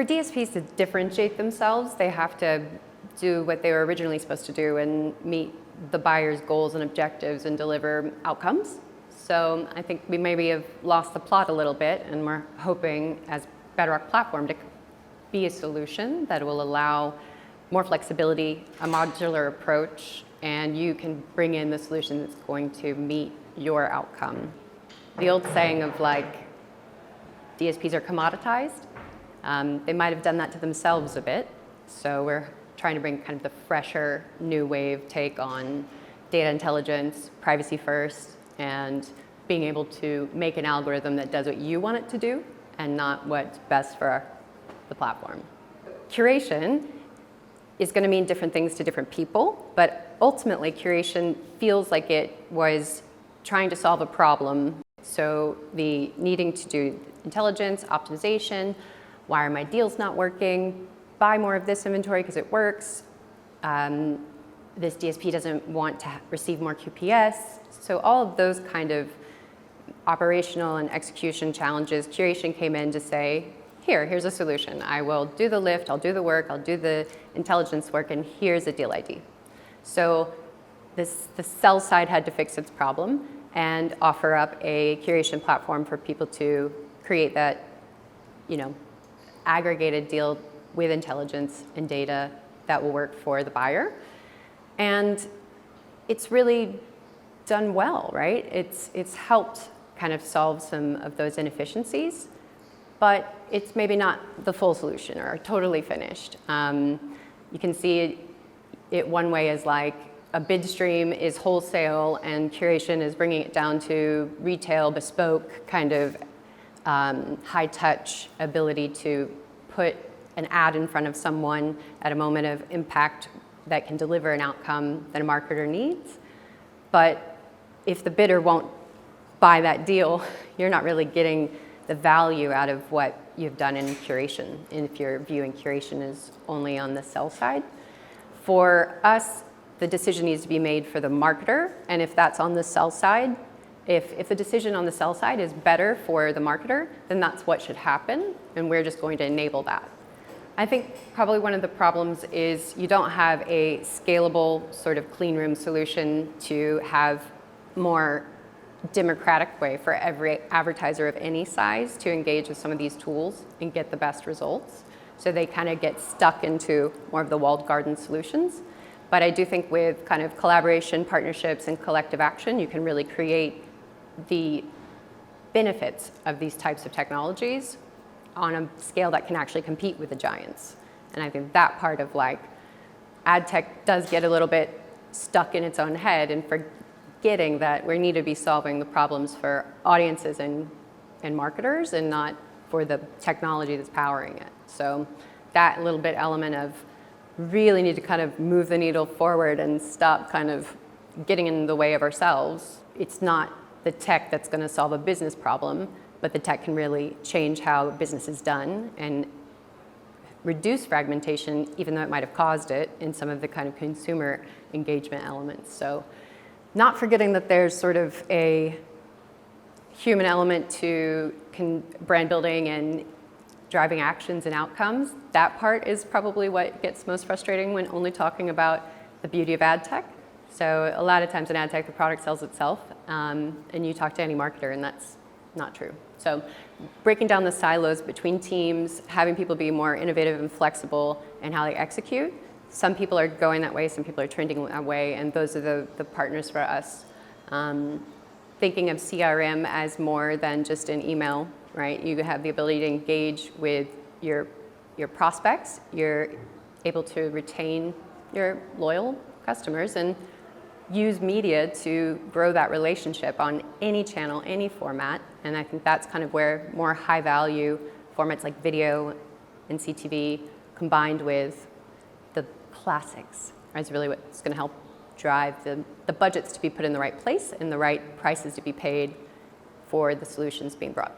DSPs to differentiate themselves, they have to do what they were originally supposed to do and meet the buyer's goals and objectives and deliver outcomes. So I think we maybe have lost the plot a little bit, and we're hoping as Bedrock Platform to be a solution that will allow more flexibility, a modular approach, and you can bring in the solution that's going to meet your outcome. The old saying of like, DSPs are commoditized, they might have done that to themselves a bit. So we're trying to bring kind of the fresher, new wave take on data intelligence, privacy first, and being able to make an algorithm that does what you want it to do and not what's best for the platform. Curation is going to mean different things to different people, but ultimately curation feels like it was trying to solve a problem. So the needing to do intelligence, optimization, why are my deals not working, buy more of this inventory because it works, this DSP doesn't want to receive more QPS. So all of those kind of operational and execution challenges, Curation came in to say, here's a solution. I will do the lift, I'll do the work, I'll do the intelligence work, and here's a deal ID. So the sell side had to fix its problem and offer up a curation platform for people to create that, aggregated deal with intelligence and data that will work for the buyer. And it's really done well, right? It's helped kind of solve some of those inefficiencies, but it's maybe not the full solution or totally finished. You can see it one way as like a bid stream is wholesale and curation is bringing it down to retail, bespoke, kind of high touch ability to put an ad in front of someone at a moment of impact that can deliver an outcome that a marketer needs. But if the bidder won't buy that deal, you're not really getting the value out of what you've done in curation, if you're viewing curation as only on the sell side. For us, the decision needs to be made for the marketer, and if that's on the sell side, if the decision on the sell side is better for the marketer, then that's what should happen, and we're just going to enable that. I think probably one of the problems is you don't have a scalable sort of clean room solution to have more democratic way for every advertiser of any size to engage with some of these tools and get the best results. So they kind of get stuck into more of the walled garden solutions. But I do think with kind of collaboration, partnerships, and collective action, you can really create the benefits of these types of technologies on a scale that can actually compete with the giants. And I think that part of like ad tech does get a little bit stuck in its own head and forgetting that we need to be solving the problems for audiences and marketers and not for the technology that's powering it. So that little bit element of really need to kind of move the needle forward and stop kind of getting in the way of ourselves. It's not the tech that's going to solve a business problem, but the tech can really change how business is done and reduce fragmentation, even though it might have caused it in some of the kind of consumer engagement elements. So not forgetting that there's sort of a human element to brand building and driving actions and outcomes. That part is probably what gets most frustrating when only talking about the beauty of ad tech. So a lot of times in ad tech, the product sells itself, and you talk to any marketer, and that's not true. So breaking down the silos between teams, having people be more innovative and flexible in how they execute. Some people are going that way, some people are trending that way, and those are the partners for us. Thinking of CRM as more than just an email, right? You have the ability to engage with your prospects. You're able to retain your loyal customers and use media to grow that relationship on any channel, any format. And I think that's kind of where more high value formats like video and CTV combined with the classics is really what's going to help drive the budgets to be put in the right place and the right prices to be paid for the solutions being brought.